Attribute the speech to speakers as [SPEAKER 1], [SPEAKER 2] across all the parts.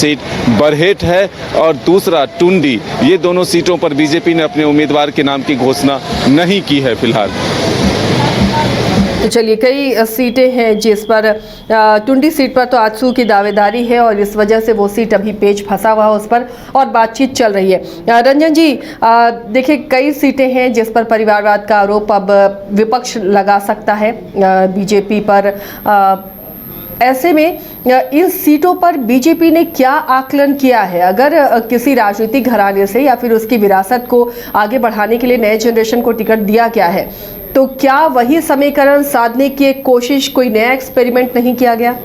[SPEAKER 1] Seat Barhet है और दूसरा टुंडी। ये दोनों सीटों पर बीजेपी ने अपने उम्मीदवार के नाम की घोषणा नहीं की है फिलहाल।
[SPEAKER 2] तो चलिए, कई सीटें हैं जिस पर टुंडी सीट पर तो आजसू की दावेदारी है और इस वजह से वो सीट अभी पेच फंसा हुआ है उस पर और बातचीत चल रही है। रंजन जी, देखिए कई सीटें हैं जिस पर परिवारवाद का आरोप अब विपक्ष लगा सकता है बीजेपी पर। ऐसे में इन सीटों पर बीजेपी ने क्या आकलन किया है? अगर किसी राजनीतिक घराने से या फिर उसकी विरासत को आगे बढ़ाने के लिए नए जनरेशन को टिकट दिया गया है, तो क्या वही समीकरण साधने की एक कोशिश, कोई नया एक्सपेरिमेंट नहीं किया गया?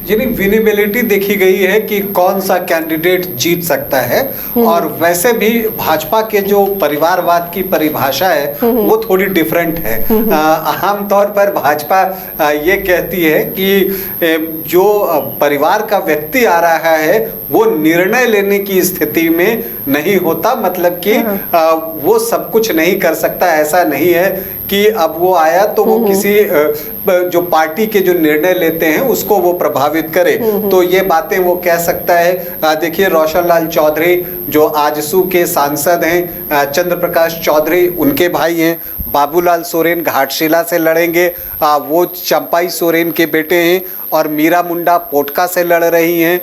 [SPEAKER 3] यानी विनेबिलिटी देखी गई है कि कौन सा कैंडिडेट जीत सकता है। और वैसे भी भाजपा के जो परिवारवाद की परिभाषा है वो थोड़ी डिफरेंट है। आमतौर पर भाजपा ये कहती है कि जो परिवार का व्यक्ति आ रहा है वो निर्णय लेने की स्थिति में नहीं होता, मतलब कि वो सब कुछ नहीं कर सकता। ऐसा नहीं है कि अब वो आया तो वो किसी जो पार्टी के जो निर्णय लेते हैं उसको वो प्रभावित करे, तो ये बातें वो कह सकता है। देखिए रोशन लाल चौधरी जो आजसू के सांसद हैं, चंद्र प्रकाश चौधरी उनके भाई हैं, बाबूलाल सोरेन घाटशिला से लड़ेंगे, वो चंपाई सोरेन के बेटे हैं, और मीरा मुंडा पोटका से लड़ रही हैं,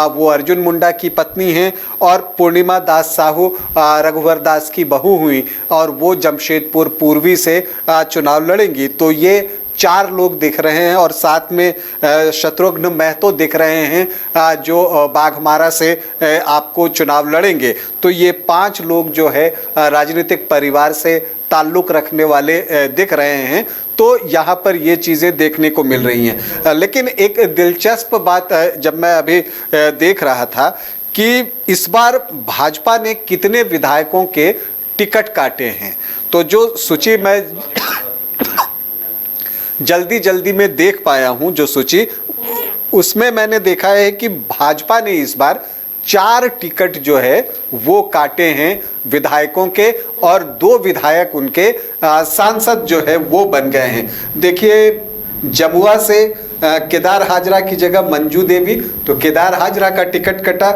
[SPEAKER 3] वो अर्जुन मुंडा की पत्नी हैं, और पूर्णिमा दास साहू रघुवर दास की बहू हुई और वो जमशेदपुर पूर्वी से चुनाव लड़ेंगी। तो ये 4 लोग दिख रहे हैं और साथ में शत्रुघ्न महतो दिख रहे हैं जो बाघमारा से आपको चुनाव लड़ेंगे। तो ये 5 लोग जो है राजनीतिक परिवार से ताल्लुक रखने वाले दिख रहे हैं। तो यहाँ पर ये चीज़ें देखने को मिल रही हैं। लेकिन एक दिलचस्प बात जब मैं अभी देख रहा था कि इस बार भाजपा ने कितने विधायकों के टिकट काटे हैं, तो जो सूची मैं जल्दी में देख पाया हूं, जो सूची उसमें मैंने देखा है कि भाजपा ने इस बार 4 टिकट जो है वो काटे हैं विधायकों के, और 2 विधायक उनके सांसद जो है वो बन गए हैं। देखिए जमुआ से केदार हाजरा की जगह मंजू देवी, तो केदार हाजरा का टिकट कटा।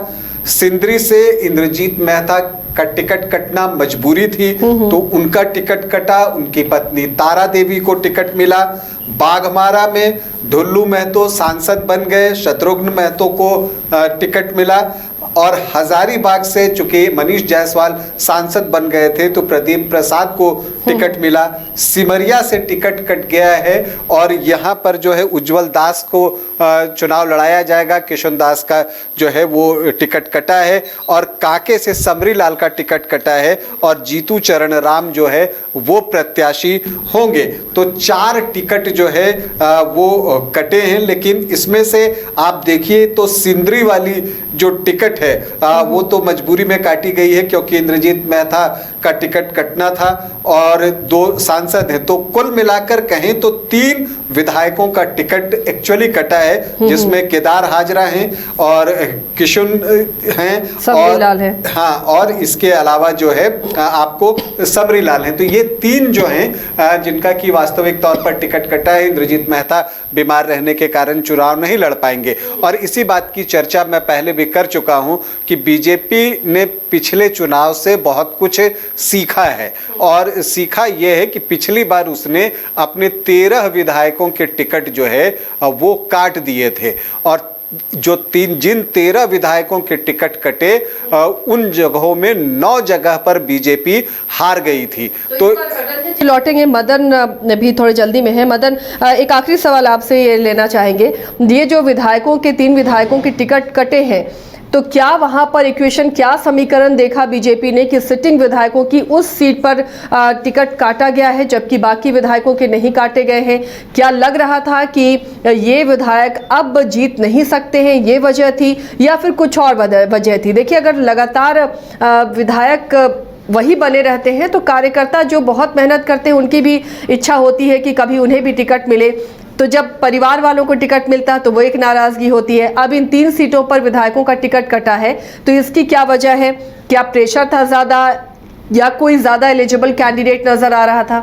[SPEAKER 3] सिंदरी से इंद्रजीत मेहता का टिकट कटना मजबूरी थी, तो उनका टिकट कटा। उनकी पत्नी तारा देवी को टिकट मिला। बाघमारा में ढुल्लू महतो सांसद बन गए, शत्रुघ्न महतो को टिकट मिला। और हजारीबाग से चूंकि मनीष जायसवाल सांसद बन गए थे तो प्रदीप प्रसाद को टिकट मिला। सिमरिया से टिकट कट गया है और यहाँ पर जो है उज्जवल दास को चुनाव लड़ाया जाएगा। किशन दास का जो है वो टिकट कटा है, और कांके से समरी लाल का टिकट कटा है, और जीतू चरण राम जो है वो प्रत्याशी होंगे। तो 4 टिकट जो है वो कटे हैं। लेकिन इसमें से आप देखिए तो सिंदरी वाली जो टिकट है वो तो मजबूरी में काटी गई है, क्योंकि इंद्रजीत मेहता का टिकट कटना था और 2 सांसद हैं। तो कुल मिलाकर कहें तो 3 विधायकों का टिकट एक्चुअली कटा है, जिसमें केदार हाजरा हैं और किशुन हैं और
[SPEAKER 2] लाल है।
[SPEAKER 3] हाँ, और इसके अलावा जो है आपको सबरी लाल हैं। तो ये 3 जो हैं जिनका की वास्तविक तौर पर टिकट कटा है। इंद्रजीत मेहता बीमार रहने के कारण चुनाव नहीं लड़ पाएंगे। और इसी बात की चर्चा मैं पहले भी कर चुका हूं कि बीजेपी ने पिछले चुनाव से बहुत कुछ सीखा है, और सीखा यह है कि पिछली बार उसने अपने 13 विधायकों के टिकट जो है वो काट दिए थे, और जो जिन 13 विधायकों के टिकट कटे उन जगहों में 9 जगह पर बीजेपी हार गई थी। तो
[SPEAKER 2] लौटेंगे, मदन भी थोड़ी जल्दी में है। मदन, एक आखिरी सवाल आपसे ये लेना चाहेंगे, ये जो विधायकों के 3 विधायकों के टिकट कटे हैं, तो क्या वहां पर इक्वेशन, क्या समीकरण देखा बीजेपी ने कि सिटिंग विधायकों की उस सीट पर टिकट काटा गया है जबकि बाकी विधायकों के नहीं काटे गए हैं? क्या लग रहा था कि ये विधायक अब जीत नहीं सकते हैं, ये वजह थी, या फिर कुछ और वजह थी? देखिए, अगर लगातार विधायक वही बने रहते हैं तो कार्यकर्ता जो बहुत मेहनत करते हैं उनकी भी इच्छा होती है कि कभी उन्हें भी टिकट मिले। तो जब परिवार वालों को टिकट मिलता है तो वो एक नाराजगी होती है। अब इन 3 सीटों पर विधायकों का टिकट कटा है, तो इसकी क्या वजह है? क्या प्रेशर था ज़्यादा, या कोई ज़्यादा एलिजिबल कैंडिडेट नज़र आ रहा था?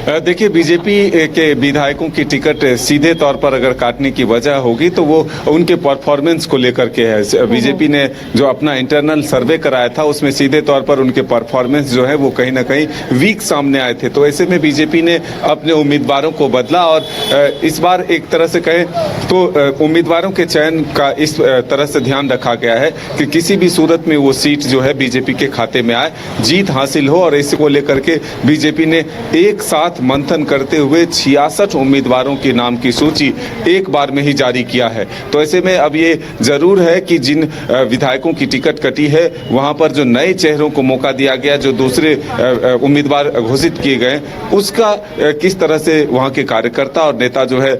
[SPEAKER 1] देखिए, बीजेपी के विधायकों की टिकट सीधे तौर पर अगर काटने की वजह होगी तो वो उनके परफॉर्मेंस को लेकर के है। बीजेपी ने जो अपना इंटरनल सर्वे कराया था उसमें सीधे तौर पर उनके परफॉर्मेंस जो है वो कहीं ना कहीं वीक सामने आए थे। तो ऐसे में बीजेपी ने अपने उम्मीदवारों को बदला और इस बार एक तरह से कहें तो उम्मीदवारों के चयन का इस तरह से ध्यान रखा गया है कि किसी भी सूरत में वो सीट जो है बीजेपी के खाते में आए, जीत हासिल हो। और इसको लेकर के बीजेपी ने एक साथ मंथन करते हुए 66 उम्मीदवारों के नाम की सूची एक बार में ही जारी किया है। तो ऐसे में अब ये जरूर है कि जिन विधायकों की टिकट कटी है वहां पर जो नए चेहरों को मौका दिया गया, जो दूसरे उम्मीदवार घोषित किए गए, उसका किस तरह से वहां के कार्यकर्ता और नेता जो है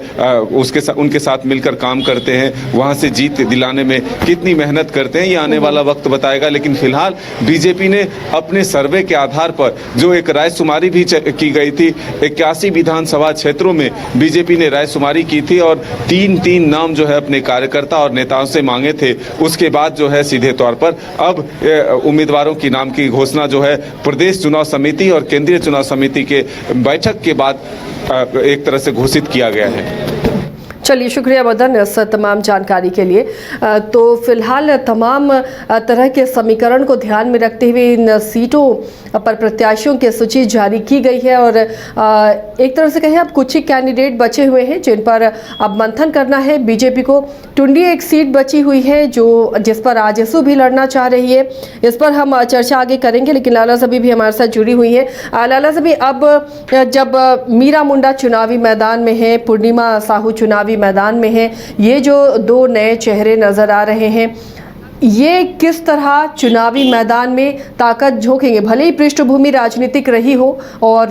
[SPEAKER 1] उनके साथ मिलकर काम करते हैं, वहां से जीत दिलाने में कितनी मेहनत करते हैं, ये आने वाला वक्त बताएगा। लेकिन फिलहाल बीजेपी ने अपने सर्वे के आधार पर जो एक रायशुमारी भी की गई थी, 81 विधानसभा क्षेत्रों में बीजेपी ने रायशुमारी की थी और तीन नाम जो है अपने कार्यकर्ता और नेताओं से मांगे थे। उसके बाद जो है सीधे तौर पर अब उम्मीदवारों की नाम की घोषणा जो है प्रदेश चुनाव समिति और केंद्रीय चुनाव समिति के बैठक के बाद एक तरह से घोषित किया गया है।
[SPEAKER 2] चलिए, शुक्रिया मदन इस तमाम जानकारी के लिए। तो फिलहाल तमाम तरह के समीकरण को ध्यान में रखते हुए इन सीटों पर प्रत्याशियों की सूची जारी की गई है और एक तरह से कहें अब कुछ ही कैंडिडेट बचे हुए हैं जिन पर अब मंथन करना है बीजेपी को। टुंडी एक सीट बची हुई है जिस पर आजसू भी लड़ना चाह रही है। इस पर हम चर्चा आगे करेंगे, लेकिन लाला सभी भी हमारे साथ जुड़ी हुई है। लाला सभी, अब जब मीरा मुंडा चुनावी मैदान में है, पूर्णिमा साहू चुनावी मैदान में है, ये जो दो नए चेहरे नजर आ रहे हैं, ये किस तरह चुनावी मैदान में ताकत झोंकेंगे? भले ही पृष्ठभूमि राजनीतिक रही हो और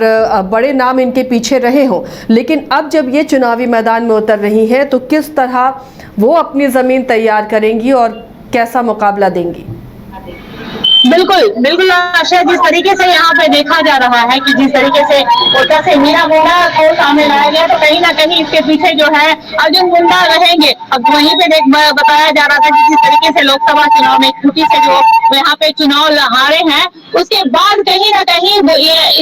[SPEAKER 2] बड़े नाम इनके पीछे रहे हों, लेकिन अब जब ये चुनावी मैदान में उतर रही हैं तो किस तरह वो अपनी जमीन तैयार करेंगी और कैसा मुकाबला देंगी?
[SPEAKER 4] बिल्कुल आशा, जिस तरीके से यहाँ पे देखा जा रहा है कि जिस तरीके से कोटा से मीरा मुंडा को सामने लाया गया, तो कहीं ना कहीं इसके पीछे जो है अर्जुन मुंडा रहेंगे। अब वहीं पे बताया जा रहा था कि जिस तरीके से लोकसभा चुनाव में खूंटी से जो यहाँ पे चुनाव हारे हैं, उसके बाद कहीं ना कहीं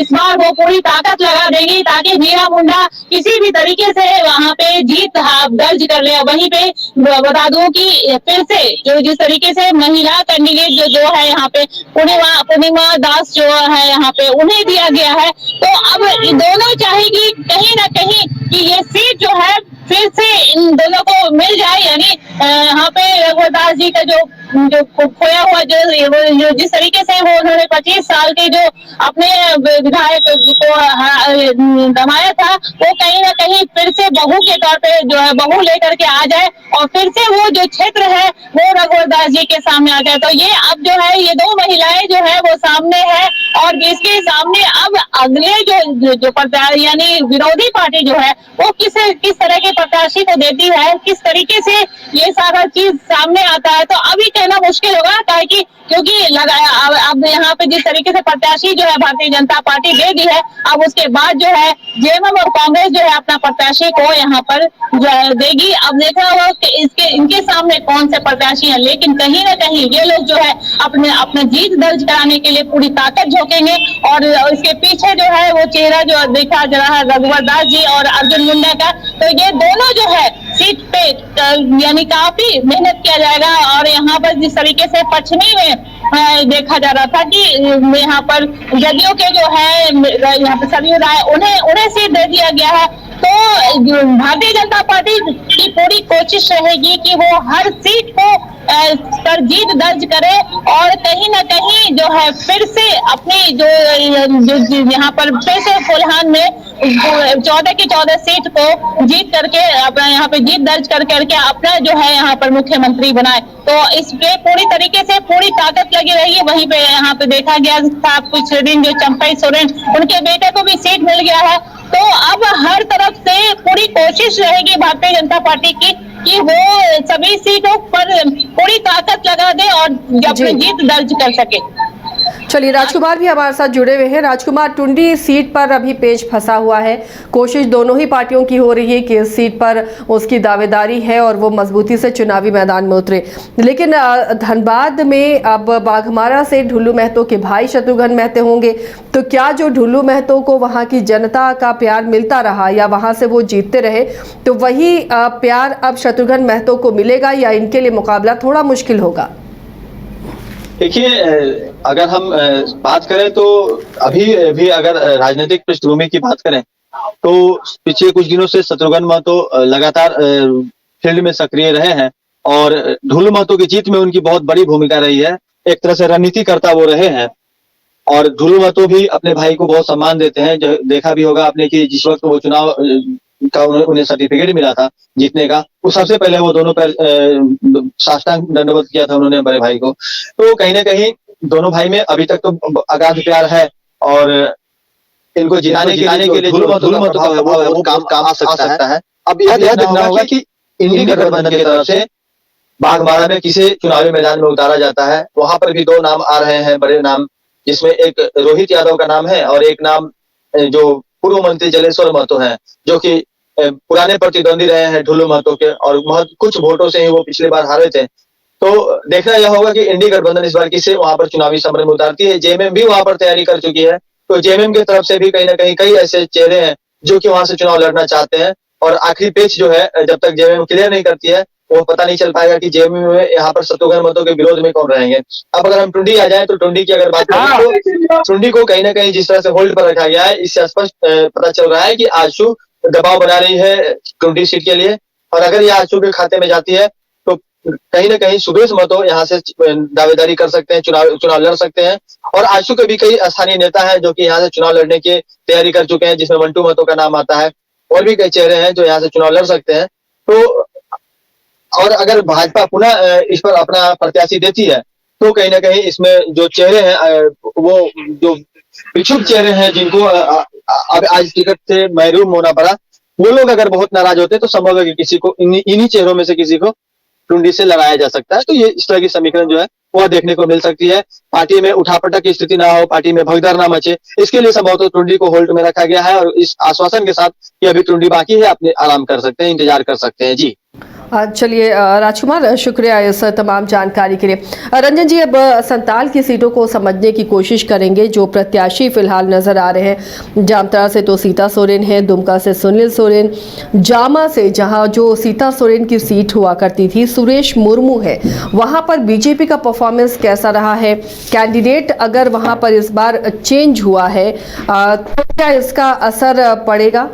[SPEAKER 4] इस बार वो पूरी ताकत लगा देगी ताकि मीरा मुंडा किसी भी तरीके से वहाँ पे जीत दर्ज कर ले। वहीं पे बता दूं कि फिर से जो जिस तरीके से महिला कैंडिडेट जो है यहाँ पे पूर्णिमा दास जो है यहाँ पे उन्हें दिया गया है, तो अब दोनों चाहेगी कहीं ना कहीं कि ये सीट जो है फिर से इन दोनों को मिल जाए। यानी यहाँ पे रघुवर दास जी का जो खोया हुआ जो जिस तरीके से वो उन्होंने 25 साल के जो अपने विधायक को दमाया था, वो कहीं ना कहीं फिर से बहू के तौर पे जो है बहू लेकर के आ जाए और फिर से वो जो क्षेत्र है वो रघुवर दास जी के सामने आ जाए। तो ये अब जो है ये दो महिलाएं जो है वो सामने है और जिसके सामने अब अगले जो प्रत्याशी यानी विरोधी पार्टी जो है वो किस तरह के प्रत्याशी को देती है, किस तरीके से ये सारा चीज सामने आता है, तो अभी कहना मुश्किल होगा क्योंकि अब यहाँ पे जिस तरीके से प्रत्याशी जो है भारतीय जनता पार्टी दे दी है, अब उसके बाद जो है जेएमएम और कांग्रेस जो है अपना प्रत्याशी को यहाँ पर जो है देगी। अब देखना होगा कि इनके सामने कौन से प्रत्याशी हैं, लेकिन कहीं ना कहीं ये लोग जो है अपने जीत दर्ज कराने के लिए पूरी ताकत झोंकेंगे और इसके पीछे जो है वो चेहरा जो देखा जा रहा है रघुवर दास जी और अर्जुन मुंडा का, तो ये दोनों जो है सीट पे यानी काफी मेहनत किया जाएगा। और यहाँ पर जिस तरीके से पश्चिमी में देखा जा रहा था कि यहाँ पर जदयू के जो है यहाँ पे सरयू राय उन्हें सीट दे दिया गया है, तो भारतीय जनता पार्टी की पूरी कोशिश रहेगी कि वो हर सीट को पर जीत दर्ज करे और कहीं ना कहीं जो है फिर से अपनी जो यहाँ पर फिर से कोल्हान में 14 की 14 सीट को जीत करके अपना यहाँ पे जीत दर्ज करके अपना जो है यहाँ पर मुख्यमंत्री बनाए। तो इस पे पूरी तरीके से पूरी ताकत लगी रही। वहीं पे यहाँ पे देखा गया था कुछ दिन जो चंपई सोरेन उनके बेटे को भी सीट मिल गया है, तो अब हर तरफ से पूरी कोशिश रहेगी भारतीय जनता पार्टी की कि वो सभी सीटों पर पूरी ताकत लगा दे और अपनी जीत दर्ज कर सके।
[SPEAKER 2] चलिए, राजकुमार भी हमारे साथ जुड़े हुए हैं। राजकुमार, टुंडी सीट पर अभी पेच फंसा हुआ है। कोशिश दोनों ही पार्टियों की हो रही है कि इस सीट पर उसकी दावेदारी है और वो मजबूती से चुनावी मैदान में उतरे। लेकिन धनबाद में अब बाघमारा से ढुल्लू महतो के भाई शत्रुघ्न महतो होंगे, तो क्या जो ढुल्लू महतो को वहाँ की जनता का प्यार मिलता रहा या वहाँ से वो जीतते रहे, तो वही प्यार अब शत्रुघ्न महतो को मिलेगा या इनके लिए मुकाबला थोड़ा मुश्किल होगा?
[SPEAKER 5] देखिए, अगर हम बात करें तो अभी भी अगर राजनीतिक पृष्ठभूमि की बात करें तो पिछले कुछ दिनों से शत्रुघ्न महतो लगातार फील्ड में सक्रिय रहे हैं और ढुल्लू महतो की जीत में उनकी बहुत बड़ी भूमिका रही है। एक तरह से रणनीतिकर्ता वो रहे हैं और ढुल्लू महतो भी अपने भाई को बहुत सम्मान देते हैं। जो देखा भी होगा आपने कि जिस वक्त वो चुनाव का उन्हें सर्टिफिकेट मिला था जीतने का, वो सबसे पहले वो दोनों पर साष्टांग दंडवत किया था उन्होंने बड़े भाई को। तो कहीं ना कहीं दोनों भाई में अभी तक तो अगाध प्यार है और इनको जिताने के लिए ढुल्लू महतो का वो काम आ सकता है। अब यह देखना होगा कि इंडी गठबंधन की तरफ से बाघमारा में किसे चुनावी मैदान में उतारा जाता है। वहां पर भी दो नाम आ रहे हैं, बड़े नाम, जिसमें एक रोहित यादव का नाम है और एक नाम जो पूर्व मंत्री जलेश्वर महतो हैं, जो कि पुराने प्रतिद्वंदी रहे हैं ढुल्लू महतो के और कुछ वोटों से ही वो पिछली बार हारे थे। तो देखना यह होगा कि इंडी गठबंधन इस बार किसे वहां पर चुनावी समर में उतारती है। जेएमएम भी वहां पर तैयारी कर चुकी है, तो जेएमएम की तरफ से भी कहीं ना कहीं कई ऐसे चेहरे हैं जो कि वहां से चुनाव लड़ना चाहते हैं और आखिरी पेच जो है, जब तक जेएमएम क्लियर नहीं करती है वो पता नहीं चल पाएगा कि जेएमएम में यहाँ पर शत्रुघ्न महतो के विरोध में कौन रहेंगे। अब अगर हम टुंडी आ जाए तो टुंडी की अगर बात करें तो टुंडी को कहीं ना कहीं जिस तरह से होल्ड पर रखा गया है, इससे स्पष्ट पता चल रहा है कि आशु दबाव बना रही है टुंडी सीट के लिए और अगर यह आशु के खाते में जाती है तो कहीं ना कहीं सुरेश महतो यहाँ से दावेदारी कर सकते हैं, चुनाव लड़ सकते हैं। और आशु के भी कई स्थानीय नेता हैं जो कि यहाँ से चुनाव लड़ने की तैयारी कर चुके हैं, जिसमें मंटू महतो का नाम आता है और भी कई चेहरे हैं जो यहाँ से चुनाव लड़ सकते हैं। तो और अगर भाजपा पुनः इस पर अपना प्रत्याशी देती है तो कहीं ना कहीं इसमें जो चेहरे हैं वो जो इच्छुक चेहरे हैं जिनको अब आज टिकट से महरूम होना पड़ा, वो लोग अगर बहुत नाराज होते हैं तो संभव है कि किसी को इन्हीं चेहरों में से किसी को टुंडी से लगाया जा सकता है। तो ये इस तरह की समीकरण जो है वह देखने को मिल सकती है। पार्टी में उठापटक की स्थिति ना हो, पार्टी में भगदड़ ना मचे, इसके लिए संभवतः टुंडी को होल्ड में रखा गया है और इस आश्वासन के साथ कि अभी टुंडी बाकी है, अपने आराम कर सकते हैं, इंतजार कर सकते हैं। जी
[SPEAKER 2] चलिए राजकुमार, शुक्रिया इस तमाम जानकारी के लिए। रंजन जी, अब संताल की सीटों को समझने की कोशिश करेंगे। जो प्रत्याशी फिलहाल नजर आ रहे हैं, जामताड़ा से तो सीता सोरेन है, दुमका से सुनील सोरेन, जामा से जहां जो सीता सोरेन की सीट हुआ करती थी सुरेश मुर्मू है, वहां पर बीजेपी का परफॉर्मेंस कैसा रहा है? कैंडिडेट अगर वहां पर इस बार चेंज हुआ है तो क्या इसका असर पड़ेगा?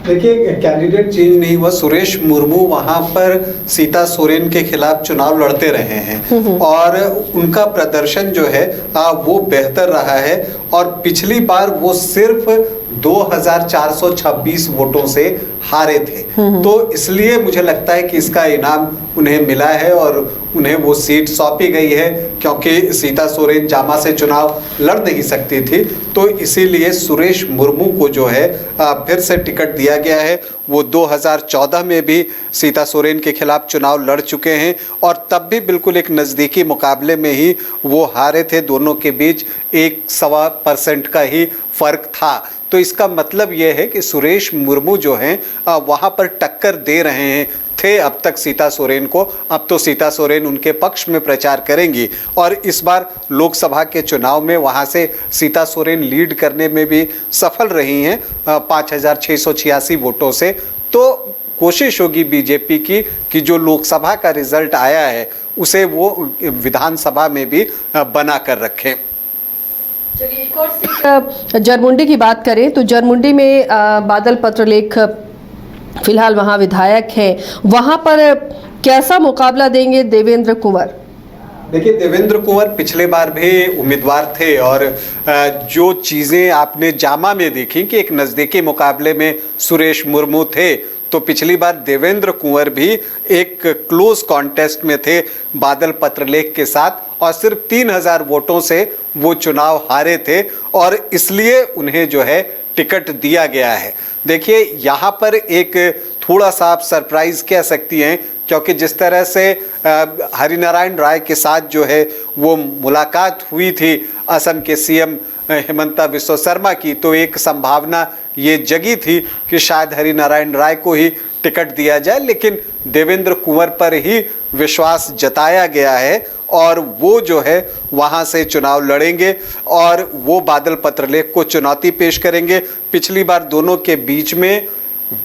[SPEAKER 3] देखिए, कैंडिडेट चेंज नहीं हुआ। सुरेश मुर्मू वहां पर सीता सोरेन के खिलाफ चुनाव लड़ते रहे हैं और उनका प्रदर्शन जो है वो बेहतर रहा है और पिछली बार वो सिर्फ 2426 वोटों से हारे थे। तो इसलिए मुझे लगता है कि इसका इनाम उन्हें मिला है और उन्हें वो सीट सौंपी गई है, क्योंकि सीता सोरेन जामा से चुनाव लड़ नहीं सकती थी। तो इसीलिए सुरेश मुर्मू को जो है फिर से टिकट दिया गया है। वो 2014 में भी सीता सोरेन के खिलाफ चुनाव लड़ चुके हैं और तब भी बिल्कुल एक नज़दीकी मुकाबले में ही वो हारे थे। दोनों के बीच 1.25% का ही फर्क था। तो इसका मतलब ये है कि सुरेश मुर्मू जो हैं वहाँ पर टक्कर दे रहे हैं थे अब तक सीता सोरेन को। अब तो सीता सोरेन उनके पक्ष में प्रचार करेंगी और इस बार लोकसभा के चुनाव में वहां से सीता सोरेन लीड करने में भी सफल रही हैं 5686 वोटों से। तो कोशिश होगी बीजेपी की कि जो लोकसभा का रिजल्ट आया है उसे वो विधानसभा में भी बना कर रखें।
[SPEAKER 2] चलिए, एक और सीट जरमुंडी की बात करें तो जरमुंडी में बादल पत्रलेख फिलहाल वहां विधायक हैं, वहां पर कैसा मुकाबला देंगे देवेंद्र कुंवर?
[SPEAKER 3] देखिए, देवेंद्र कुंवर पिछले बार भी उम्मीदवार थे और जो चीज़ें आपने जामा में देखी कि एक नज़दीकी मुकाबले में सुरेश मुर्मू थे, तो पिछली बार देवेंद्र कुंवर भी एक क्लोज कॉन्टेस्ट में थे बादल पत्रलेख के साथ और सिर्फ 3000 वोटों से वो चुनाव हारे थे और इसलिए उन्हें जो है टिकट दिया गया है। देखिए, यहाँ पर एक थोड़ा सा आप सरप्राइज कह सकती हैं क्योंकि जिस तरह से हरिनारायण राय के साथ जो है वो मुलाकात हुई थी असम के सीएम हिमंता बिस्वा शर्मा की, तो एक संभावना ये जगी थी कि शायद हरिनारायण राय को ही टिकट दिया जाए, लेकिन देवेंद्र कुंवर पर ही विश्वास जताया गया है और वो जो है वहां से चुनाव लड़ेंगे और वो बादल पत्रलेख को चुनौती पेश करेंगे। पिछली बार दोनों के बीच में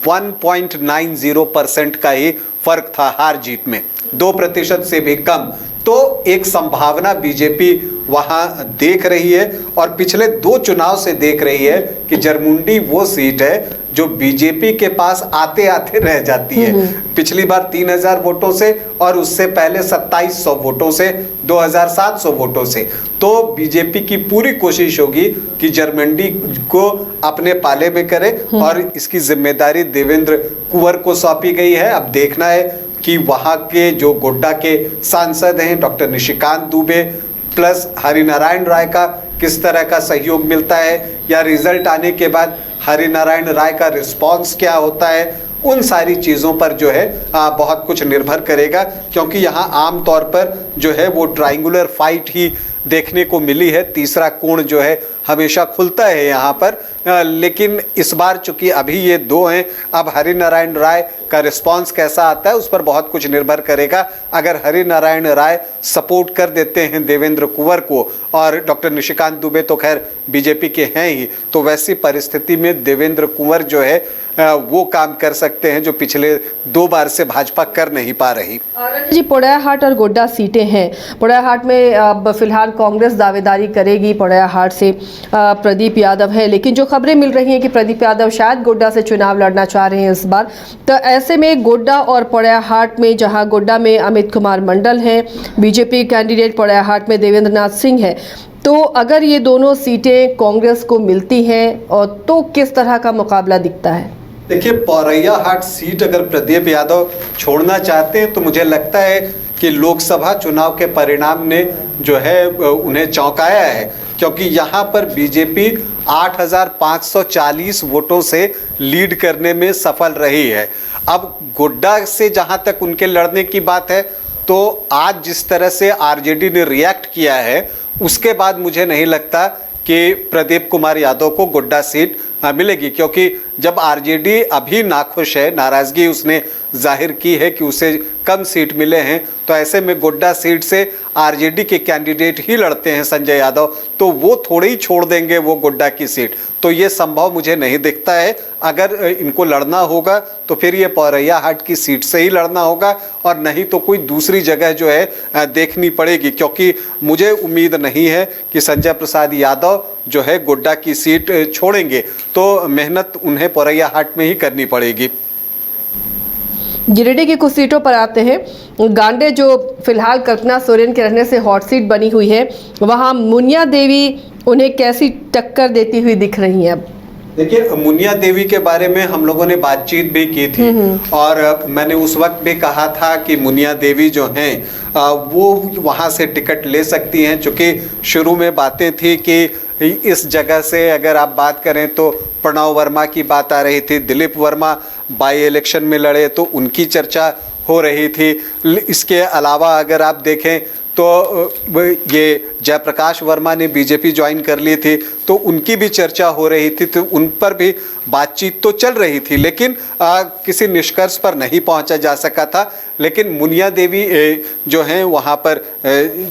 [SPEAKER 3] 1.90% का ही फर्क था हार जीत में, 2% से भी कम। तो एक संभावना बीजेपी वहां देख रही है और पिछले 2 चुनाव से देख रही है कि जरमुंडी वो सीट है जो बीजेपी के पास आते आते रह जाती है। पिछली बार 3000 वोटों से और उससे पहले 2700 वोटों से, 2700 वोटों से। तो बीजेपी की पूरी कोशिश होगी कि जरमुंडी को अपने पाले में करे और इसकी जिम्मेदारी देवेंद्र कुंवर को सौंपी गई है। अब देखना है कि वहां के जो गोड्डा के सांसद हैं डॉक्टर निशिकांत दुबे प्लस हरिनारायण राय का किस तरह का सहयोग मिलता है, या रिजल्ट आने के बाद हरिनारायण राय का रिस्पांस क्या होता है। उन सारी चीज़ों पर जो है बहुत कुछ निर्भर करेगा, क्योंकि यहाँ आम तौर पर जो है वो ट्रायंगुलर फाइट ही देखने को मिली है। तीसरा कोण जो है हमेशा खुलता है यहाँ पर, लेकिन इस बार चूंकि अभी ये 2 हैं, अब हरिनारायण राय का रिस्पांस कैसा आता है उस पर बहुत कुछ निर्भर करेगा। अगर हरिनारायण राय सपोर्ट कर देते हैं देवेंद्र कुंवर को, और डॉक्टर निशिकांत दुबे तो खैर बीजेपी के हैं ही, तो वैसी परिस्थिति में देवेंद्र कुंवर जो है वो काम कर सकते हैं जो पिछले 2 बार से भाजपा कर नहीं पा रही।
[SPEAKER 2] जी, पोड़ैयाहाट और गोड्डा सीटें हैं। पोड़ैयाहाट में अब फिलहाल कांग्रेस दावेदारी करेगी, पोड़ैयाहाट से प्रदीप यादव है, लेकिन जो खबरें मिल रही हैं कि प्रदीप यादव शायद गोड्डा से चुनाव लड़ना चाह रहे हैं इस बार। तो ऐसे में गोड्डा और पोड़ैयाहाट में, जहां गोड्डा में अमित कुमार मंडल हैं बीजेपी कैंडिडेट, पोड़ैयाहाट में देवेंद्र नाथ सिंह है, तो अगर ये दोनों सीटें कांग्रेस को मिलती हैं और तो किस तरह का मुकाबला दिखता है?
[SPEAKER 3] देखिए, पोड़ैयाहाट सीट अगर प्रदीप यादव छोड़ना चाहते हैं तो मुझे लगता है कि लोकसभा चुनाव के परिणाम ने जो है उन्हें चौंकाया है, क्योंकि यहाँ पर बीजेपी 8540 वोटों से लीड करने में सफल रही है। अब गोड्डा से जहाँ तक उनके लड़ने की बात है, तो आज जिस तरह से आरजेडी ने रिएक्ट किया है उसके बाद मुझे नहीं लगता कि प्रदीप कुमार यादव को गोड्डा सीट मिलेगी, क्योंकि जब आरजेडी अभी नाखुश है, नाराजगी उसने जाहिर की है कि उसे कम सीट मिले हैं, तो ऐसे में गोड्डा सीट से आरजेडी के कैंडिडेट ही लड़ते हैं संजय यादव, तो वो थोड़े ही छोड़ देंगे वो गोड्डा की सीट। तो ये संभव मुझे नहीं दिखता है। अगर इनको लड़ना होगा तो फिर ये पोड़ैयाहाट की सीट से ही लड़ना होगा, और नहीं तो कोई दूसरी जगह जो है देखनी पड़ेगी, क्योंकि मुझे उम्मीद नहीं है कि संजय प्रसाद यादव जो है गोड्डा की सीट छोड़ेंगे, तो मेहनत उन्हें पोड़ैयाहाट में ही करनी पड़ेगी।
[SPEAKER 2] गिरिडीह की कुछ सीटों पर आते हैं। गांडे जो फिलहाल कल्पना सोरेन के रहने से हॉट सीट बनी हुई है, वहां मुनिया देवी उन्हें कैसी टक्कर देती हुई दिख रही हैं? अब
[SPEAKER 3] देखिए, मुनिया देवी के बारे में हम लोगों ने बातचीत भी की थी और मैंने उस वक्त भी कहा था कि मुनिया देवी जो हैं वो वहाँ से टिकट ले सकती हैं, चूँकि शुरू में बातें थी कि इस जगह से अगर आप बात करें तो प्रणव वर्मा की बात आ रही थी, दिलीप वर्मा बाई इलेक्शन में लड़े तो उनकी चर्चा हो रही थी। इसके अलावा अगर आप देखें तो ये जयप्रकाश वर्मा ने बीजेपी ज्वाइन कर ली थी, तो उनकी भी चर्चा हो रही थी, तो उन पर भी बातचीत तो चल रही थी, लेकिन किसी निष्कर्ष पर नहीं पहुंचा जा सका था। लेकिन मुनिया देवी जो हैं वहां पर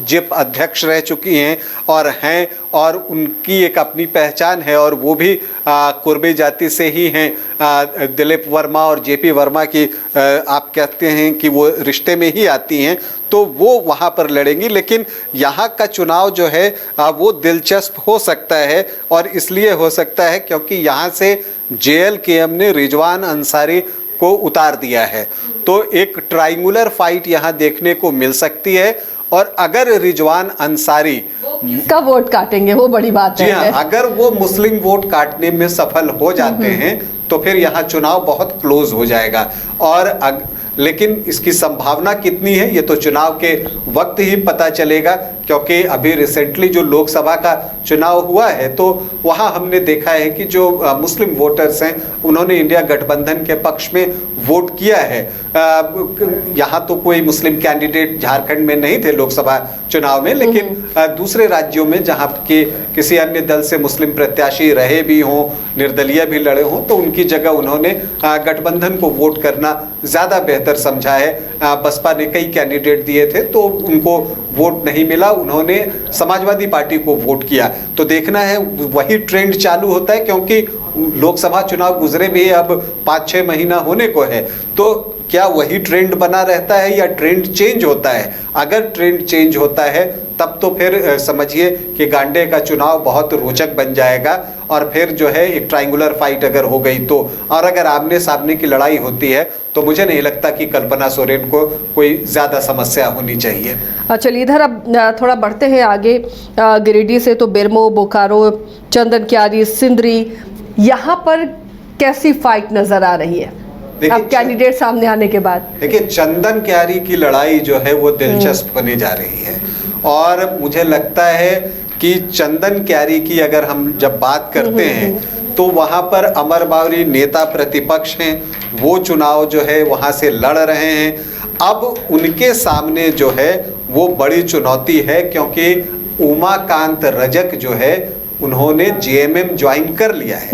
[SPEAKER 3] जिप अध्यक्ष रह चुकी हैं और उनकी एक अपनी पहचान है, और वो भी कुर्बी जाति से ही हैं। दिलीप वर्मा और जेपी वर्मा की आप कहते हैं कि वो रिश्ते में ही आती हैं, तो वो वहाँ पर लड़ेंगी। लेकिन यहाँ का चुनाव जो है वो दिलचस्प हो सकता है, और इसलिए हो सकता है क्योंकि यहाँ से JLKM ने रिजवान अंसारी को उतार दिया है, तो एक ट्रायंगुलर फाइट यहाँ देखने को मिल सकती है। और अगर रिजवान अंसारी
[SPEAKER 2] किसका वोट काटेंगे वो बड़ी बात है।
[SPEAKER 3] जी हाँ, अगर वो मुस्लिम वोट काटने में सफल हो जाते हैं तो फिर यहाँ चुनाव बहुत क्लोज हो जाएगा। और लेकिन इसकी संभावना कितनी है ये तो चुनाव के वक्त ही पता चलेगा, क्योंकि अभी रिसेंटली जो लोकसभा का चुनाव हुआ है तो वहाँ हमने देखा है कि जो मुस्लिम वोटर्स हैं उन्होंने इंडिया गठबंधन के पक्ष में वोट किया है। यहाँ तो कोई मुस्लिम कैंडिडेट झारखंड में नहीं थे लोकसभा चुनाव में, लेकिन दूसरे राज्यों में जहाँ के किसी अन्य दल से मुस्लिम प्रत्याशी रहे भी हों, निर्दलीय भी लड़े हों, तो उनकी जगह उन्होंने गठबंधन को वोट करना ज़्यादा बेहतर समझा है। बसपा ने कई कैंडिडेट दिए थे तो उनको वोट नहीं मिला, उन्होंने समाजवादी पार्टी को वोट किया। तो देखना है वही ट्रेंड चालू होता है, क्योंकि लोकसभा चुनाव गुजरे भी अब 5-6 महीना होने को है। तो क्या वही ट्रेंड बना रहता है या ट्रेंड चेंज होता है? अगर ट्रेंड चेंज होता है तब तो फिर समझिए कि गांडे का चुनाव बहुत रोचक बन जाएगा, और फिर जो है एक ट्रायंगुलर फाइट अगर हो गई तो, और अगर आमने सामने की लड़ाई होती है तो मुझे नहीं लगता कि कल्पना सोरेन को कोई ज़्यादा समस्या होनी चाहिए।
[SPEAKER 2] चलिए इधर अब थोड़ा बढ़ते हैं आगे। गिरिडीह से तो बेरमो, बोकारो, चंदन क्यारी, सिंदरी, यहाँ पर कैसी फाइट नजर आ रही है अब कैंडिडेट सामने आने के बाद? देखिए,
[SPEAKER 3] चंदन क्यारी की लड़ाई जो है वो दिलचस्प होने जा रही है, और मुझे लगता है कि चंदन क्यारी की अगर हम जब बात करते हैं तो वहाँ पर अमर बावरी नेता प्रतिपक्ष हैं, वो चुनाव जो है वहाँ से लड़ रहे हैं। अब उनके सामने जो है वो बड़ी चुनौती है, क्योंकि उमाकांत रजक जो है उन्होंने जेएमएम ज्वाइन कर लिया है।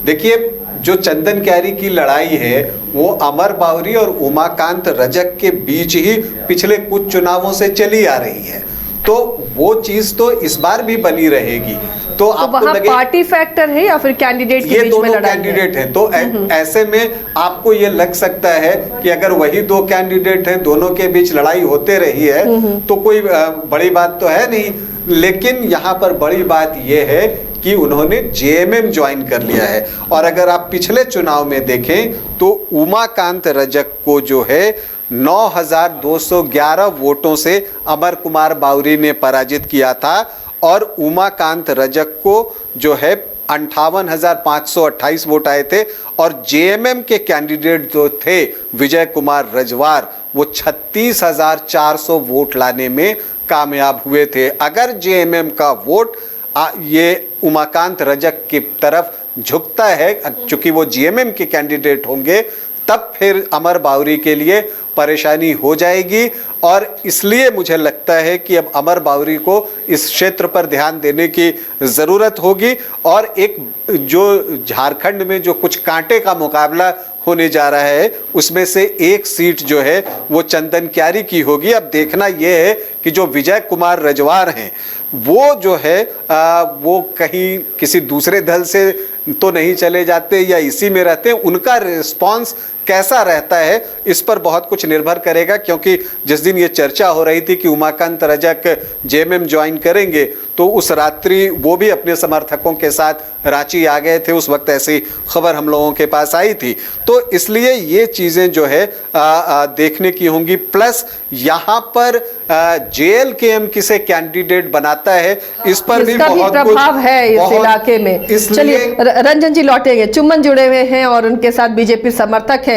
[SPEAKER 3] देखिए, जो चंदन क्यारी की लड़ाई है वो अमर बावरी और उमाकांत रजक के बीच ही पिछले कुछ चुनावों से चली आ रही है, तो वो चीज तो इस बार भी बनी रहेगी। तो आपको
[SPEAKER 2] वहाँ
[SPEAKER 3] लगे
[SPEAKER 2] पार्टी फैक्टर है या फिर कैंडिडेट
[SPEAKER 3] ये दोनों कैंडिडेट हैं, तो ऐसे में आपको ये लग सकता है कि अगर वही दो कैंडिडेट हैं, दोनों के बीच लड़ाई होते रही है तो कोई बड़ी बात तो है नहीं। लेकिन यहाँ पर बड़ी बात यह है कि उन्होंने जेएमएम ज्वाइन कर लिया है, और अगर आप पिछले चुनाव में देखें तो उमाकांत रजक को जो है 9,211 वोटों से अमर कुमार बावरी ने पराजित किया था, और उमाकांत रजक को जो है 58,528 वोट आए थे, और जेएमएम के कैंडिडेट जो थे विजय कुमार रजवार, वो 36,400 वोट लाने में कामयाब हुए थे। अगर जेएमएम का वोट ये उमाकांत रजक की तरफ झुकता है, चूंकि वो जेएमएम के कैंडिडेट होंगे, तब फिर अमर बावरी के लिए परेशानी हो जाएगी। और इसलिए मुझे लगता है कि अब अमर बावरी को इस क्षेत्र पर ध्यान देने की ज़रूरत होगी, और एक जो झारखंड में जो कुछ कांटे का मुकाबला होने जा रहा है उसमें से एक सीट जो है वो चंदन क्यारी की होगी। अब देखना यह है कि जो विजय कुमार रजवार हैं वो जो है वो कहीं किसी दूसरे दल से तो नहीं चले जाते या इसी में रहते हैं, उनका रिस्पांस कैसा रहता है इस पर बहुत कुछ निर्भर करेगा। क्योंकि जिस दिन ये चर्चा हो रही थी कि उमाकांत रजक जेएमएम ज्वाइन करेंगे, तो उस रात्रि वो भी अपने समर्थकों के साथ रांची आ गए थे, उस वक्त ऐसी खबर हम लोगों के पास आई थी। तो इसलिए ये चीज़ें जो है देखने की होंगी। प्लस यहाँ पर जेएलकेएम किसे कैंडिडेट बनाता है इस पर भी बहुत
[SPEAKER 2] प्रभाव है इस इलाके में। चलिए रंजन जी लौटेंगे, चुमन जुड़े हुए हैं और उनके साथ बीजेपी समर्थक हैं।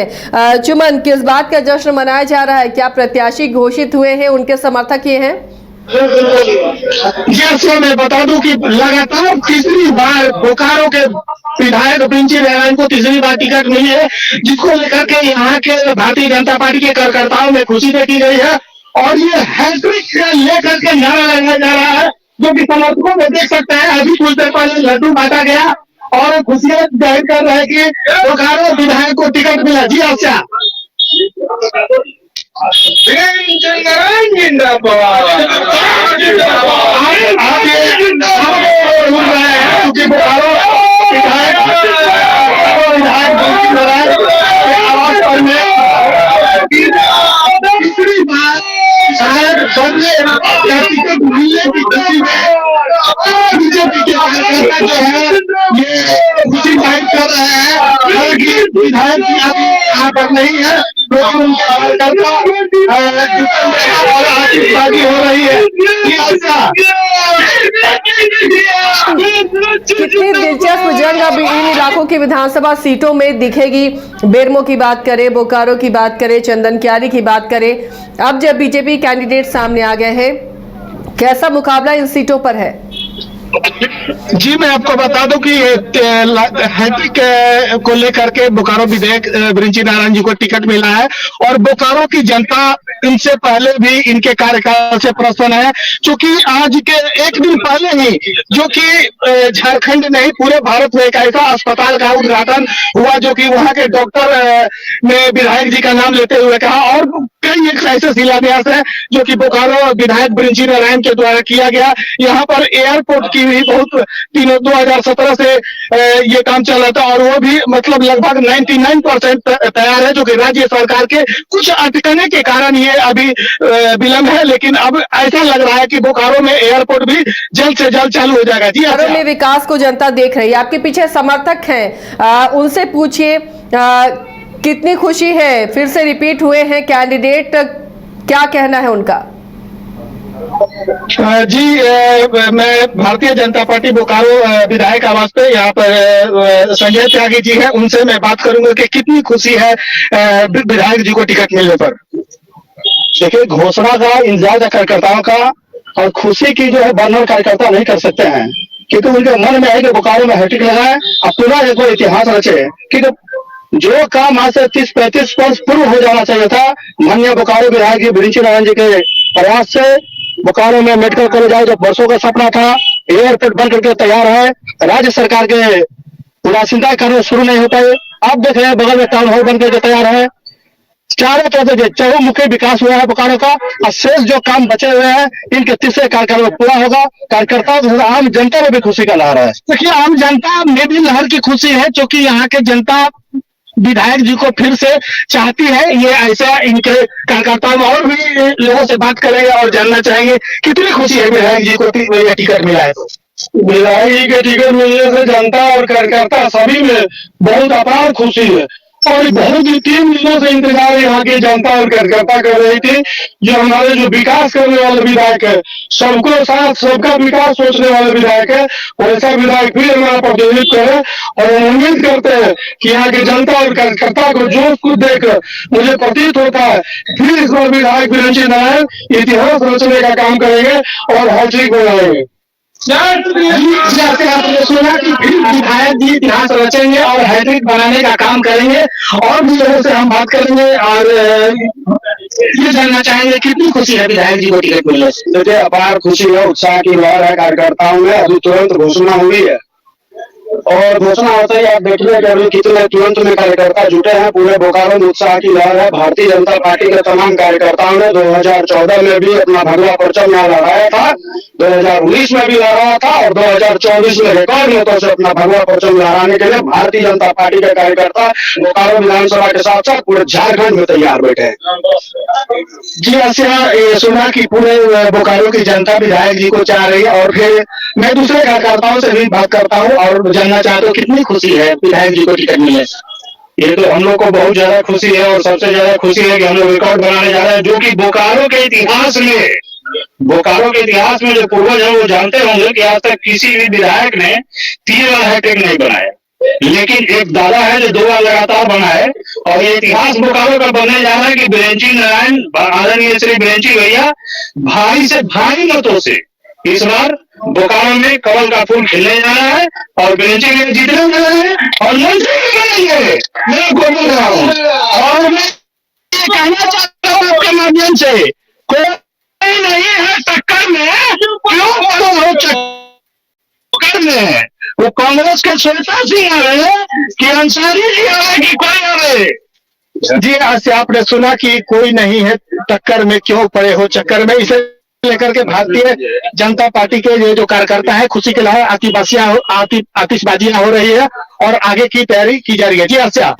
[SPEAKER 2] चुमन, किस बात का जश्न मनाया जा रहा है? क्या प्रत्याशी घोषित हुए हैं, उनके समर्थक ये हैं?
[SPEAKER 6] जैसे मैं बता दूं कि लगातार तीसरी बार बोकारो के विधायक प्रिंसी नारायण को तीसरी बार टिकट मिली है, जिसको लेकर के यहाँ के भारतीय जनता पार्टी के कार्यकर्ताओं में खुशी देखी गई है, और ये हैट्रिक लेकर के नारा लगाया जा रहा है, जो कि समर्थकों में देख सकते हैं। अभी कुछ देर पहले लड्डू बांटा गया और खुशियां जाहिर कर रहे हैं कि बोकारो विधायक को टिकट मिला। जी अच्छा, टिकट मिलने की खुशी में बीजेपी के कार्यकर्ता जो है ये खुशी जाहिर कर रहे हैं। हालांकि विधायक यहाँ पर नहीं है, लेकिन उनके कार्यकर्ता हो रही है।
[SPEAKER 2] कितनी दिलचस्प जंग अब इन इलाकों की विधानसभा सीटों में दिखेगी। बेरमो की बात करें, बोकारो की बात करें, चंदन क्यारी की बात करें, अब जब बीजेपी कैंडिडेट सामने आ गए हैं, कैसा मुकाबला इन सीटों पर है?
[SPEAKER 6] जी मैं आपको बता दूं कि हैट्रिक को लेकर के बोकारो विधायक बिरंची नारायण जी को टिकट मिला है और बोकारो की जनता इनसे पहले भी इनके कार्यकाल से प्रसन्न है, क्योंकि आज के एक दिन पहले ही जो कि झारखंड नहीं पूरे भारत में एक ऐसा अस्पताल का उद्घाटन हुआ जो कि वहां के डॉक्टर ने विधायक जी का नाम लेते हुए कहा, और कई एक ऐसे शिलान्यास है जो कि बोकारो विधायक बिरंची नारायण के द्वारा किया गया। यहाँ पर एयरपोर्ट की भी बहुत 2017 से ये काम चल रहा था और वो भी मतलब लगभग 99% तैयार है, जो कि राज्य सरकार के कुछ अटकने के कारण ये अभी विलंब है, लेकिन अब ऐसा लग रहा है कि बोकारो में एयरपोर्ट भी जल्द से जल्द चालू हो जाएगा। जी
[SPEAKER 2] बोकारो में विकास को जनता देख रही है, आपके पीछे समर्थक हैं, उनसे पूछिए कितनी खुशी है, फिर से रिपीट हुए हैं कैंडिडेट, क्या कहना है उनका?
[SPEAKER 6] जी मैं भारतीय जनता पार्टी बोकारो विधायक आवास पे यहाँ पर संजय त्यागी जी है, उनसे मैं बात करूंगा कि कितनी खुशी है विधायक जी को टिकट मिलने पर।
[SPEAKER 7] देखिए, घोषणा का इंतजार है कार्यकर्ताओं का, और खुशी की जो है वर्णन कार्यकर्ता नहीं कर सकते हैं, क्योंकि उनके मन में है कि बोकारो में हैट्रिक लगाए और पुनः एक बार इतिहास रचे। क्योंकि जो काम आज से 30-35 वर्ष पूर्व हो जाना चाहिए था, माननीय बोकारो विधायक जी बिरंची नारायण जी के प्रयास से बोकारो में मेडिकल कॉलेज आए, जो वर्षों का सपना था, एयरपोर्ट बन करके तैयार है। राज्य सरकार के उदासीनता के कारण शुरू नहीं हो पाए, आप देख रहे हैं बगल में टाउन हॉल बन करके तैयार है। चारों तरफ से चहुमुखी विकास हुआ है बोकारो का, और शेष जो काम बचे हुए हैं इनके तीसरे कार्यकाल में पूरा होगा। कार्यकर्ताओं के साथ आम जनता में भी खुशी का लहर है।
[SPEAKER 6] देखिए, आम जनता में भी लहर की खुशी है, क्योंकि यहाँ के जनता विधायक जी को फिर से चाहती है। ये ऐसा इनके कार्यकर्ताओं और भी लोगों से बात करेंगे और जानना चाहेंगे कितनी खुशी है विधायक जी को टिकट मिला है।
[SPEAKER 7] विधायक जी के टिकट मिलने से जनता और कार्यकर्ता सभी में बहुत अपार खुशी है, और बहुत ही 3 दिनों से इंतजार यहाँ की जनता और कार्यकर्ता कर रही थी। जो हमारे जो विकास करने वाले विधायक है, सबको साथ सबका विकास सोचने वाले विधायक है, वैसा विधायक फिर हमारा प्रतिनिधित्व करे, और उम्मीद करते हैं कि यहाँ की जनता और कार्यकर्ता को जोश को देकर मुझे प्रतीत होता है फिर इस बार विधायक बिरंची नारायण इतिहास रचने का काम करेंगे और हैट्रिक बनाएंगे।
[SPEAKER 6] जैसे आपने सुना कि विधायक जी इतिहास रचेंगे और हैट्रिक बनाने का काम करेंगे, और भी लोगों से हम बात करेंगे और ये जानना चाहेंगे कितनी खुशी है विधायक जी को टिकट मिलने से।
[SPEAKER 7] देखिए, अपार खुशी है, उत्साह की लहर है कार्यकर्ताओं में। अभी तुरंत घोषणा हुई है, और घोषणा होते ही आप देखिए कि अभी कितने तुरंत में कार्यकर्ता जुटे हैं। पूरे बोकारो में उत्साह की लहर है। भारतीय जनता पार्टी के तमाम कार्यकर्ताओं ने 2014 में भी अपना भगवा परचम यहाँ लहराया था, 2019 में भी लहराया था, और 2024 में रिकॉर्ड मतों से अपना भगवा परचम लहराने के लिए भारतीय जनता पार्टी के कार्यकर्ता बोकारो विधानसभा के साथ साथ पूरे झारखंड में तैयार बैठे हैं।
[SPEAKER 6] जी ऐसा सुना कि पूरे बोकारो की जनता विधायक जी को चाह रही है, और फिर मैं दूसरे कार्यकर्ताओं से भी बात करता हूँ और जानना चाहता हूँ कितनी खुशी है विधायक जी को टिकट मिलने से।
[SPEAKER 7] ये तो हम लोग को बहुत ज्यादा खुशी है, और सबसे ज्यादा खुशी है कि हम लोग रिकॉर्ड बनाने जा रहे हैं, जो कि बोकारो के इतिहास में जो पूर्वज है वो जानते होंगे कि आज तक किसी भी विधायक ने 3 बार हैट्रिक नहीं बनाया, लेकिन एक दादा है जो 2 बार लगातार बना है। और ये इतिहास बोकारो का बनने जा रहा है कि बिरंची नारायण, आदरणीय श्री बिरंची भैया भारी से भारी मतों से इस बार बोकारो में कमल का फूल खिलने जा रहा है, और बिरंची भैया जीतने जा रहे हैं और मंत्री भी बनेंगे। मैं बोल रहा हूँ, और मैं कहना चाहता हूँ आपके माध्यम से, कोई नहीं है टक्कर में, क्यों बोलो टक्कर में? वो कांग्रेस के श्वेता सिंह आ रहे हैं कि अंसारी जी आ रहे कि कोई आ रहे?
[SPEAKER 6] जी आज आपने सुना कि कोई नहीं है टक्कर में, क्यों पड़े हो चक्कर में, इसे लेकर के भारतीय जनता पार्टी के ये जो कार्यकर्ता है खुशी के लिए आतिशबाजियां हो रही है और आगे की तैयारी की जा रही है। जी अर्चा,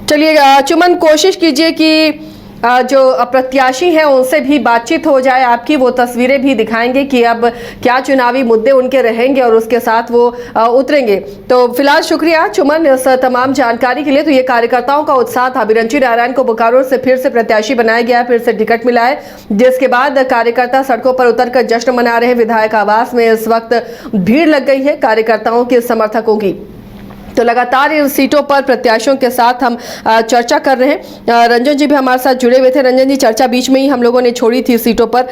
[SPEAKER 2] चलिए चुमन, कोशिश कीजिए कि जो प्रत्याशी हैं उनसे भी बातचीत हो जाए, आपकी वो तस्वीरें भी दिखाएंगे कि अब क्या चुनावी मुद्दे उनके रहेंगे और उसके साथ वो उतरेंगे। तो फिलहाल शुक्रिया चुमन इस तमाम जानकारी के लिए। तो ये कार्यकर्ताओं का उत्साह था, बिरंची नारायण को बोकारो से फिर से प्रत्याशी बनाया गया, फिर से टिकट मिला है, जिसके बाद कार्यकर्ता सड़कों पर उतरकर जश्न मना रहे हैं। विधायक आवास में इस वक्त भीड़ लग गई है कार्यकर्ताओं के समर्थकों की। तो लगातार इन सीटों पर प्रत्याशियों के साथ हम चर्चा कर रहे हैं। रंजन जी भी हमारे साथ जुड़े हुए थे। रंजन जी, चर्चा बीच में ही हम लोगों ने छोड़ी थी सीटों पर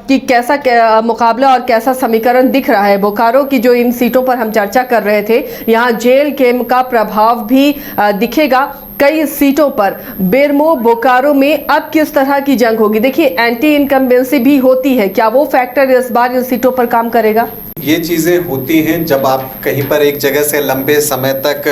[SPEAKER 2] कि कैसा मुकाबला और कैसा समीकरण दिख रहा है। बोकारो की जो इन सीटों पर हम चर्चा कर रहे थे, यहाँ जेल केम का प्रभाव भी दिखेगा कई सीटों पर। बेरमो बोकारो में अब किस तरह की जंग होगी? देखिए, एंटी इनकम्बेंसी भी होती है, क्या वो फैक्टर इस बार इन सीटों पर काम करेगा?
[SPEAKER 3] ये चीज़ें होती हैं जब आप कहीं पर एक जगह से लंबे समय तक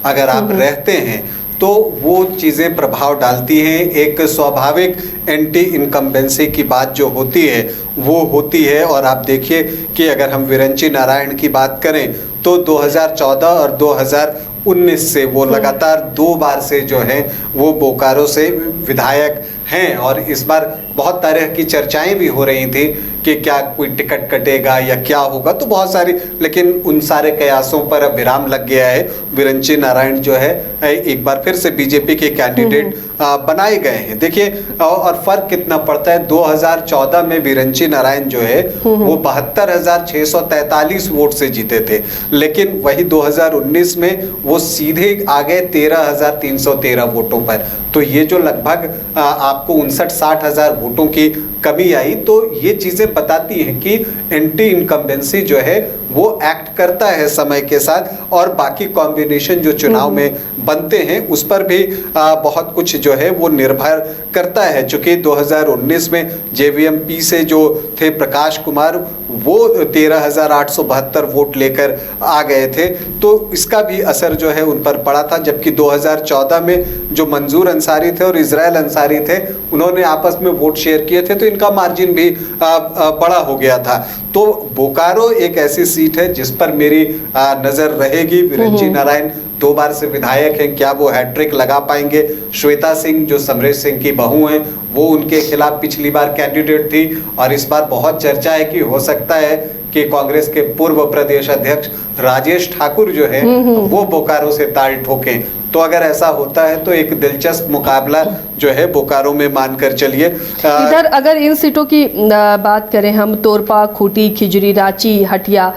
[SPEAKER 3] अगर आप रहते हैं तो वो चीज़ें प्रभाव डालती हैं। एक स्वाभाविक एंटी इनकम्बेंसी की बात जो होती है वो होती है। और आप देखिए कि अगर हम विरंची नारायण की बात करें तो 2014 और 2019 से वो लगातार 2 बार से जो है वो बोकारो से विधायक हैं। और इस बार बहुत तरह की चर्चाएं भी हो रही थी कि क्या कोई टिकट कटेगा या क्या होगा, तो बहुत सारी, लेकिन उन सारे कयासों पर अब विराम लग गया है। विरंची नारायण जो है एक बार फिर से बीजेपी के कैंडिडेट बनाए गए हैं। देखिए, और फर्क कितना पड़ता है। 2014 में विरंची नारायण जो है वो 72,643 वोट से जीते थे, लेकिन वही 2019 में वो सीधे आ गए 13,313 वोटों पर। तो ये जो लगभग आपको 59-60 हजार वोटों की कमी आई, तो ये चीजें बताती हैं कि एंटी इनकम्बेंसी जो है वो एक्ट करता है समय के साथ। और बाकी कॉम्बिनेशन जो चुनाव में बनते हैं उस पर भी बहुत कुछ जो है वो निर्भर करता है। चूंकि 2019 में JVMP से जो थे प्रकाश कुमार, वो 13,872 वोट लेकर आ गए थे, तो इसका भी असर जो है उन पर पड़ा था। जबकि 2014 में जो मंजूर अंसारी थे और इजराइल अंसारी थे, उन्होंने आपस में वोट शेयर किए थे, तो इनका मार्जिन भी बड़ा हो गया था। तो बोकारो एक ऐसी सीट है जिस पर मेरी नजर रहेगी। विरंची नारायण 2 बार से विधायक हैं, क्या वो हैट्रिक लगा पाएंगे? श्वेता सिंह जो समरेश सिंह की बहू हैं, वो उनके खिलाफ पिछली बार कैंडिडेट थी, और इस बार बहुत चर्चा है कि हो सकता है कि कांग्रेस के पूर्व प्रदेश अध्यक्ष राजेश ठाकुर जो है वो बोकारो से ताल ठोकें। तो अगर ऐसा होता है तो एक दिलचस्प मुकाबला जो है बोकारो में मानकर चलिए।
[SPEAKER 2] इधर अगर इन सीटों की बात करें हम, तोरपा, खूंटी, खिजरी, रांची, हटिया,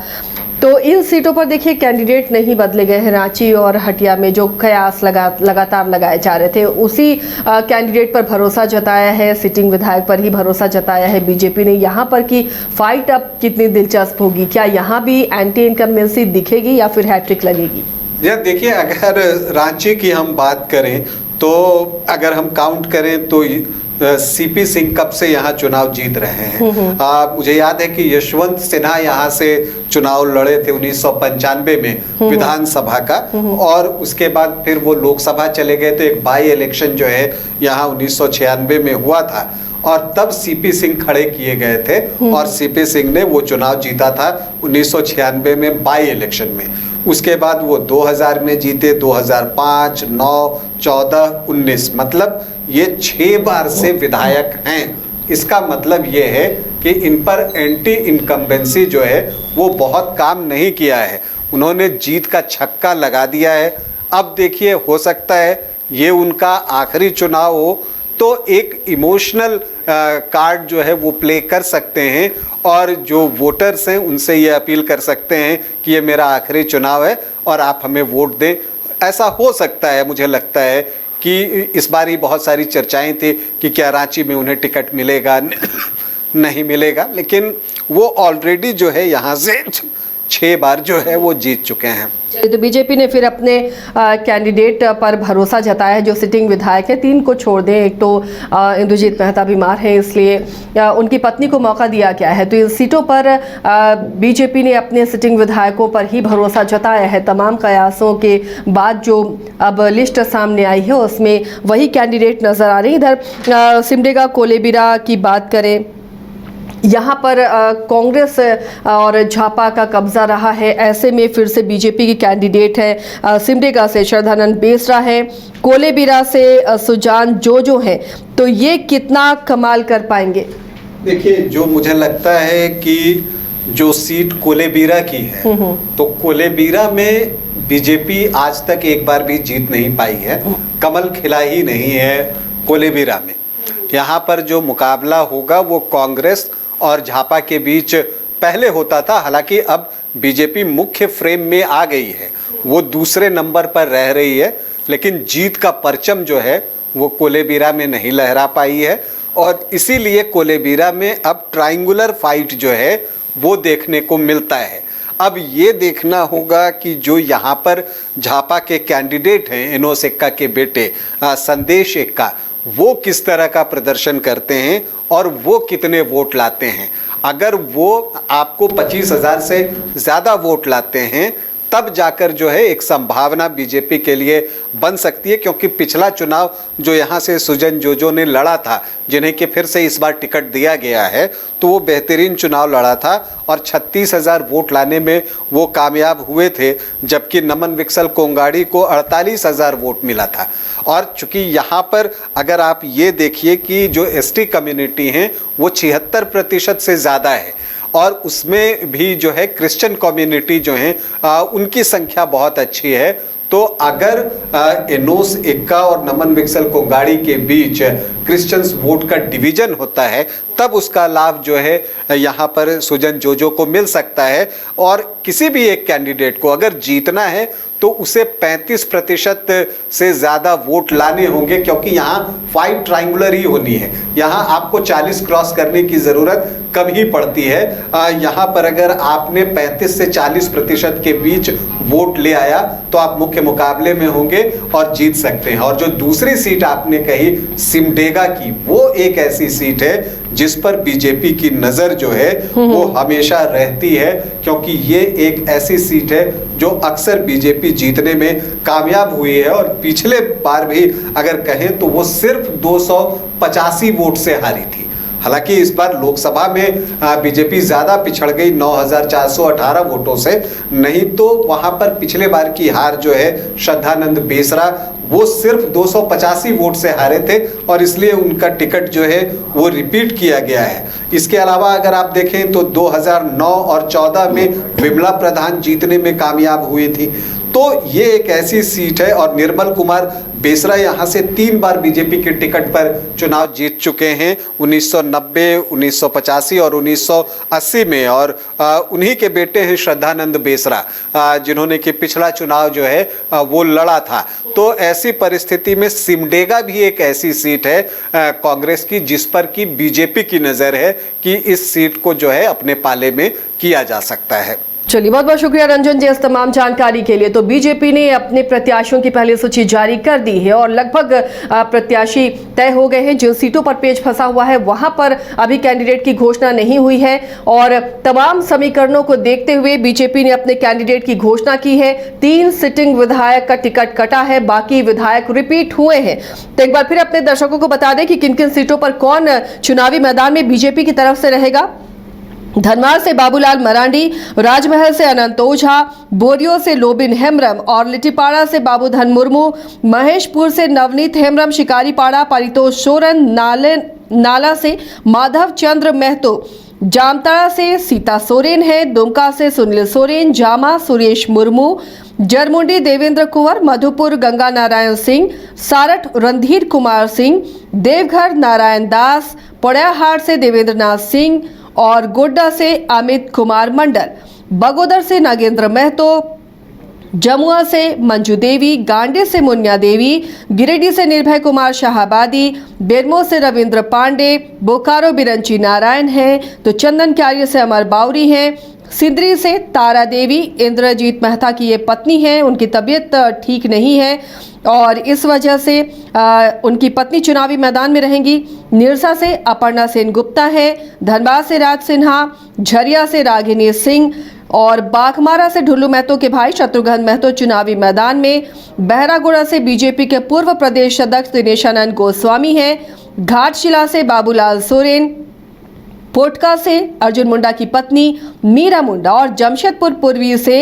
[SPEAKER 2] तो इन सीटों पर देखिए कैंडिडेट नहीं बदले गए हैं। रांची और हटिया में जो कयास लगातार लगाए जा रहे थे, उसी कैंडिडेट पर भरोसा जताया है, सिटिंग विधायक पर ही भरोसा जताया है बीजेपी ने। यहाँ पर की फाइट अब कितनी दिलचस्प होगी? क्या यहाँ भी एंटी इनकम्बेंसी दिखेगी या फिर हैट्रिक लगेगी?
[SPEAKER 3] यार देखिए, अगर रांची की हम बात करें तो अगर हम काउंट करें तो CP सिंह कब से यहाँ चुनाव जीत रहे हैं। मुझे याद है कि यशवंत सिन्हा यहाँ से चुनाव लड़े थे 1995 में विधानसभा का, और उसके बाद फिर वो लोकसभा चले गए। तो एक बाई इलेक्शन जो है यहाँ 1996 में हुआ था, और तब CP सिंह खड़े किए गए थे, और CP सिंह ने वो चुनाव जीता था 1996 में बाई इलेक्शन में। उसके बाद वो 2000 में जीते, 2005, 9, 14, 19, मतलब ये 6 बार से विधायक हैं। इसका मतलब ये है कि इन पर एंटी इनकम्बेंसी जो है वो बहुत काम नहीं किया है। उन्होंने जीत का छक्का लगा दिया है। अब देखिए, हो सकता है ये उनका आखिरी चुनाव हो, तो एक इमोशनल कार्ड जो है वो प्ले कर सकते हैं, और जो वोटर्स हैं उनसे ये अपील कर सकते हैं कि ये मेरा आखिरी चुनाव है और आप हमें वोट दें। ऐसा हो सकता है। मुझे लगता है कि इस बार ही बहुत सारी चर्चाएं थी कि क्या रांची में उन्हें टिकट मिलेगा नहीं मिलेगा, लेकिन वो ऑलरेडी जो है यहाँ से 6 बार जो है वो जीत चुके हैं।
[SPEAKER 2] तो बीजेपी ने फिर अपने कैंडिडेट पर भरोसा जताया है जो सिटिंग विधायक है। 3 को छोड़ दें, एक तो इंदुजीत मेहता बीमार है, इसलिए उनकी पत्नी को मौका दिया गया है। तो इन सीटों पर बीजेपी ने अपने सिटिंग विधायकों पर ही भरोसा जताया है। तमाम कयासों के बाद जो अब लिस्ट सामने आई है उसमें वही कैंडिडेट नजर आ रहे हैं। इधर सिमडेगा कोलेबिरा की बात करें, यहाँ पर कांग्रेस और झापा का कब्जा रहा है। ऐसे में फिर से बीजेपी की कैंडिडेट है सिमडेगा से श्रद्धानंद बेसरा है, कोलेबिरा से सुजान जो हैं, तो ये कितना कमाल कर पाएंगे?
[SPEAKER 3] देखिए, जो मुझे लगता है कि जो सीट कोलेबिरा की है, तो कोलेबिरा में बीजेपी आज तक एक बार भी जीत नहीं पाई है। कमल खिला ही नहीं है कोलेबिरा में। यहाँ पर जो मुकाबला होगा वो कांग्रेस और झापा के बीच पहले होता था, हालांकि अब बीजेपी मुख्य फ्रेम में आ गई है। वो दूसरे नंबर पर रह रही है, लेकिन जीत का परचम जो है वो कोलेबिरा में नहीं लहरा पाई है और इसीलिए कोलेबिरा में अब ट्रायंगुलर फाइट जो है वो देखने को मिलता है। अब ये देखना होगा कि जो यहाँ पर झापा के कैंडिडेट हैं, एनोस एक्का के बेटे संदेश एक्का, वो किस तरह का प्रदर्शन करते हैं और वो कितने वोट लाते हैं। अगर वो आपको 25,000 से ज़्यादा वोट लाते हैं तब जाकर जो है एक संभावना बीजेपी के लिए बन सकती है, क्योंकि पिछला चुनाव जो यहाँ से सुजन जोजो ने लड़ा था, जिन्हें कि फिर से इस बार टिकट दिया गया है, तो वो बेहतरीन चुनाव लड़ा था और 36,000 वोट लाने में वो कामयाब हुए थे, जबकि नमन विकसल कोंगाड़ी को 48,000 वोट मिला था। और चूंकि यहाँ पर अगर आप ये देखिए कि जो एसटी कम्युनिटी हैं वो 76% से ज़्यादा है और उसमें भी जो है क्रिश्चियन कम्युनिटी जो है उनकी संख्या बहुत अच्छी है। तो अगर एनोस एक्का और नमन विकसल कोंगाड़ी के बीच क्रिश्चियंस वोट का डिवीजन होता है तब उसका लाभ जो है यहाँ पर सुजन जोजो को मिल सकता है। और किसी भी एक कैंडिडेट को अगर जीतना है तो उसे 35% से ज़्यादा वोट लाने होंगे, क्योंकि यहाँ फाइट ट्रायंगुलर ही होनी है। यहाँ आपको 40 क्रॉस करने की ज़रूरत कम ही पड़ती है। यहाँ पर अगर आपने 35 से 40% के बीच वोट ले आया तो आप मुख्य मुकाबले में होंगे और जीत सकते हैं। और जो दूसरी सीट आपने कही सिमडेगा की, वो एक ऐसी सीट है जिस पर बीजेपी की नज़र जो है वो हमेशा रहती है, क्योंकि ये एक ऐसी सीट है जो अक्सर बीजेपी जीतने में कामयाब हुई है और पिछले बार भी अगर कहें तो वो सिर्फ 285 वोट से हारी थी। हालांकि इस बार लोकसभा में बीजेपी ज़्यादा पिछड़ गई 9,418 वोटों से, नहीं तो वहाँ पर पिछले बार की हार जो है श्रद्धानंद बेसरा वो सिर्फ 285 वोट से हारे थे और इसलिए उनका टिकट जो है वो रिपीट किया गया है। इसके अलावा अगर आप देखें तो 2009 और 14 में विमला प्रधान जीतने में कामयाब हुई थी। तो ये एक ऐसी सीट है और निर्मल कुमार बेसरा यहाँ से 3 बार बीजेपी के टिकट पर चुनाव जीत चुके हैं, 1990, 1985 और 1980 में। और उन्हीं के बेटे हैं श्रद्धानंद बेसरा, जिन्होंने कि पिछला चुनाव जो है वो लड़ा था। तो ऐसी परिस्थिति में सिमडेगा भी एक ऐसी सीट है कांग्रेस की जिस पर कि बीजेपी की नज़र है कि इस सीट को जो है अपने पाले में किया जा सकता है।
[SPEAKER 2] चलिए, बहुत बहुत शुक्रिया रंजन जी इस तमाम जानकारी के लिए। तो बीजेपी ने अपने प्रत्याशियों की पहली सूची जारी कर दी है और लगभग प्रत्याशी तय हो गए हैं। जिन सीटों पर पेच फंसा हुआ है वहां पर अभी कैंडिडेट की घोषणा नहीं हुई है और तमाम समीकरणों को देखते हुए बीजेपी ने अपने कैंडिडेट की घोषणा की है। 3 सिटिंग विधायक का टिकट कटा है, बाकी विधायक रिपीट हुए हैं। तो एक बार फिर अपने दर्शकों को बता दें कि किन किन सीटों पर कौन चुनावी मैदान में बीजेपी की तरफ से रहेगा। धनवार से बाबूलाल मरांडी, राजमहल से अनंत ओझा, बोरियो से लोबिन हेम्ब्रम और लिटिपाड़ा से बाबूधन मुर्मू, महेशपुर से नवनीत हेम्ब्रम, शिकारीपाड़ा परितोष सोरेन, नाला से माधव चंद्र महतो, जामताड़ा से सीता सोरेन है, दुमका से सुनील सोरेन, जामा सुरेश मुर्मू, जरमुंडी देवेंद्र कुंवर, मधुपुर गंगा नारायण सिंह, सारठ रणधीर कुमार सिंह, देवघर नारायण दास, पड़ियाहाट से देवेंद्र नाथ सिंह और गोड्डा से अमित कुमार मंडल, बगोदर से नागेंद्र महतो, जमुआ से मंजू देवी, गांडी से मुन्या देवी, गिरिडीह से निर्भय कुमार शाहाबादी, बेरमो से रविंद्र पांडे, बोकारो बिरंची नारायण हैं, तो चंदन क्यारी से अमर बावरी हैं, सिंदरी से तारा देवी, इंद्रजीत मेहता की ये पत्नी है, उनकी तबीयत ठीक नहीं है और इस वजह से उनकी पत्नी चुनावी मैदान में रहेंगी। निरसा से अपर्णा सेन गुप्ता है, धनबाद से राज सिन्हा, झरिया से रागिनी सिंह और बाघमारा से ढुल्लू महतो के भाई शत्रुघ्न महतो चुनावी मैदान में। बहरागोड़ा से बीजेपी के पूर्व प्रदेश अध्यक्ष दिनेशानंद गोस्वामी हैं, घाटशिला से बाबूलाल सोरेन, पोटका से अर्जुन मुंडा की पत्नी मीरा मुंडा और जमशेदपुर पूर्वी से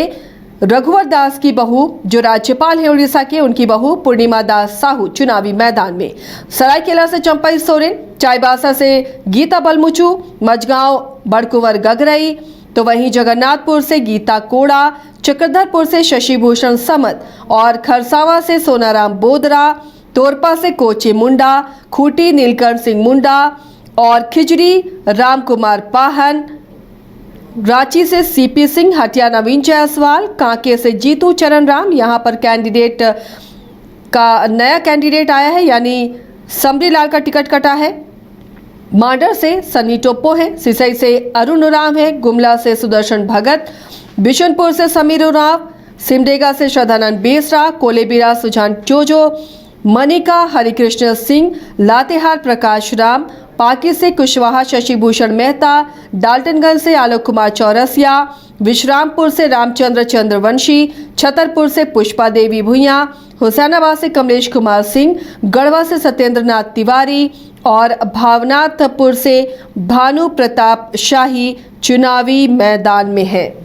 [SPEAKER 2] रघुवर दास की बहू जो राज्यपाल है उड़ीसा के, उनकी बहू पूर्णिमा दास साहू चुनावी मैदान में। सरायकेला से चंपई सोरेन, चाईबासा से गीता बलमुचू, मजगांव बड़कुंवर गगरई, तो वहीं जगन्नाथपुर से गीता कोड़ा, चक्रधरपुर से शशिभूषण समत और खरसावा से सोनाराम बोदरा, तोरपा से कोचे मुंडा, खूंटी नीलकंठ सिंह मुंडा और खिजड़ी राम कुमार पाहन, रांची से सीपी सिंह, हटिया नवीन जायसवाल, कांके से जीतू चरण राम। यहाँ पर कैंडिडेट का नया कैंडिडेट आया है, यानी समरीलाल का टिकट कटा है। मांडर से सन्नी टोप्पो है, सिसई से अरुण उरांव है, गुमला से सुदर्शन भगत, बिशनपुर से समीर उरांव, सिमडेगा से श्रद्धानंद बेसरा, कोलेबिरा सुजान चोजो, मनिका हरिकृष्ण सिंह, लातेहार प्रकाश राम, पाकी से कुशवाहा शशिभूषण मेहता, डाल्टनगंज से आलोक कुमार चौरसिया, विश्रामपुर से रामचंद्र चंद्रवंशी, छतरपुर से पुष्पा देवी भुइयां, हुसैनाबाद से कमलेश कुमार सिंह, गढ़वा से सत्येंद्र नाथ तिवारी और भावनाथपुर से भानु प्रताप शाही चुनावी मैदान में है।